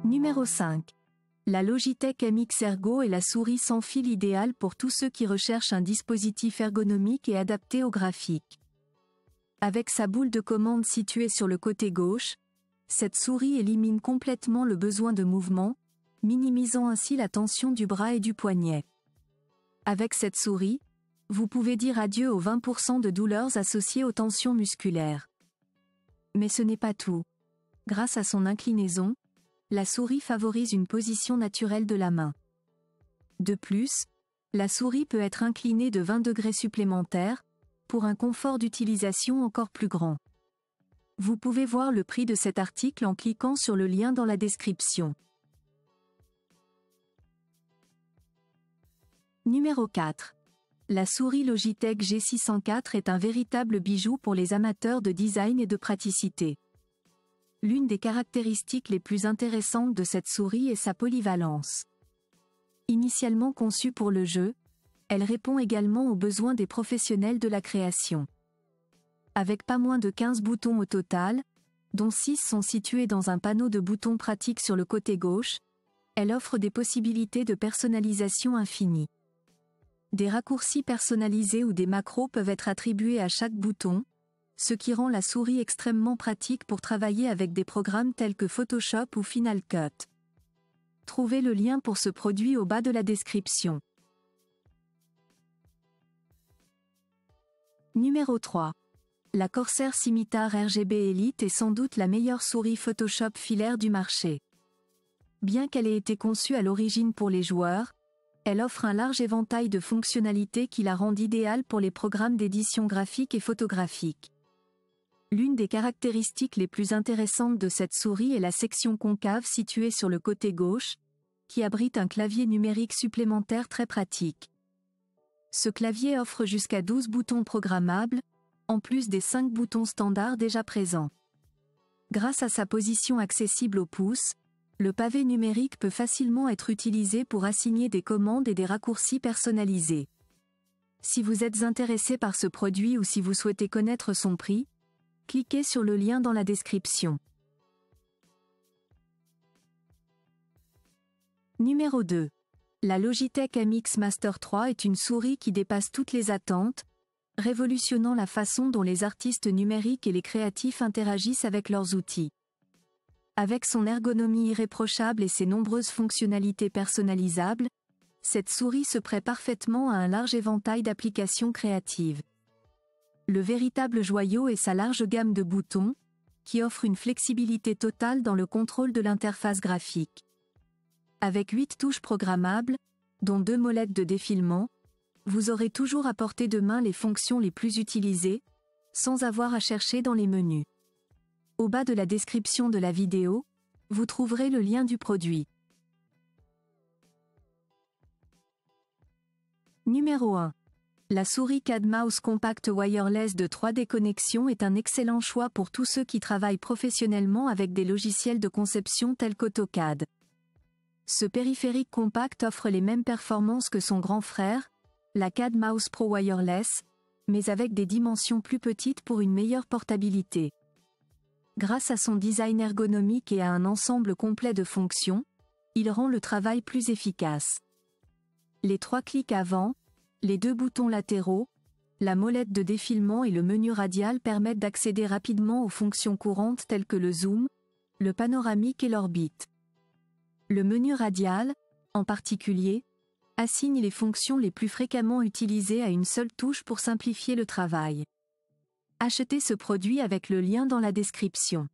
Numéro 5. La Logitech MX Ergo est la souris sans fil idéale pour tous ceux qui recherchent un dispositif ergonomique et adapté au graphique. Avec sa boule de commande située sur le côté gauche, cette souris élimine complètement le besoin de mouvement, minimisant ainsi la tension du bras et du poignet. Avec cette souris, vous pouvez dire adieu aux 20% de douleurs associées aux tensions musculaires. Mais ce n'est pas tout. Grâce à son inclinaison, la souris favorise une position naturelle de la main. De plus, la souris peut être inclinée de 20 degrés supplémentaires, pour un confort d'utilisation encore plus grand. Vous pouvez voir le prix de cet article en cliquant sur le lien dans la description. Numéro 4. La souris Logitech G604 est un véritable bijou pour les amateurs de design et de praticité. L'une des caractéristiques les plus intéressantes de cette souris est sa polyvalence. Initialement conçue pour le jeu, elle répond également aux besoins des professionnels de la création. Avec pas moins de 15 boutons au total, dont 6 sont situés dans un panneau de boutons pratiques sur le côté gauche, elle offre des possibilités de personnalisation infinies. Des raccourcis personnalisés ou des macros peuvent être attribués à chaque bouton, ce qui rend la souris extrêmement pratique pour travailler avec des programmes tels que Photoshop ou Final Cut. Trouvez le lien pour ce produit au bas de la description. Numéro 3. La Corsair Scimitar RGB Elite est sans doute la meilleure souris Photoshop filaire du marché. Bien qu'elle ait été conçue à l'origine pour les joueurs, elle offre un large éventail de fonctionnalités qui la rendent idéale pour les programmes d'édition graphique et photographique. L'une des caractéristiques les plus intéressantes de cette souris est la section concave située sur le côté gauche, qui abrite un clavier numérique supplémentaire très pratique. Ce clavier offre jusqu'à 12 boutons programmables, en plus des 5 boutons standards déjà présents. Grâce à sa position accessible au pouce, le pavé numérique peut facilement être utilisé pour assigner des commandes et des raccourcis personnalisés. Si vous êtes intéressé par ce produit ou si vous souhaitez connaître son prix, cliquez sur le lien dans la description. Numéro 2. La Logitech MX Master 3 est une souris qui dépasse toutes les attentes, révolutionnant la façon dont les artistes numériques et les créatifs interagissent avec leurs outils. Avec son ergonomie irréprochable et ses nombreuses fonctionnalités personnalisables, cette souris se prête parfaitement à un large éventail d'applications créatives. Le véritable joyau est sa large gamme de boutons, qui offre une flexibilité totale dans le contrôle de l'interface graphique. Avec 8 touches programmables, dont 2 molettes de défilement, vous aurez toujours à portée de main les fonctions les plus utilisées, sans avoir à chercher dans les menus. Au bas de la description de la vidéo, vous trouverez le lien du produit. Numéro 1. La souris CAD Mouse Compact Wireless de 3D Connexion est un excellent choix pour tous ceux qui travaillent professionnellement avec des logiciels de conception tels qu'AutoCAD. Ce périphérique compact offre les mêmes performances que son grand frère, la CAD Mouse Pro Wireless, mais avec des dimensions plus petites pour une meilleure portabilité. Grâce à son design ergonomique et à un ensemble complet de fonctions, il rend le travail plus efficace. Les 3 clics avant, les 2 boutons latéraux, la molette de défilement et le menu radial permettent d'accéder rapidement aux fonctions courantes telles que le zoom, le panoramique et l'orbite. Le menu radial, en particulier, assigne les fonctions les plus fréquemment utilisées à une seule touche pour simplifier le travail. Achetez ce produit avec le lien dans la description.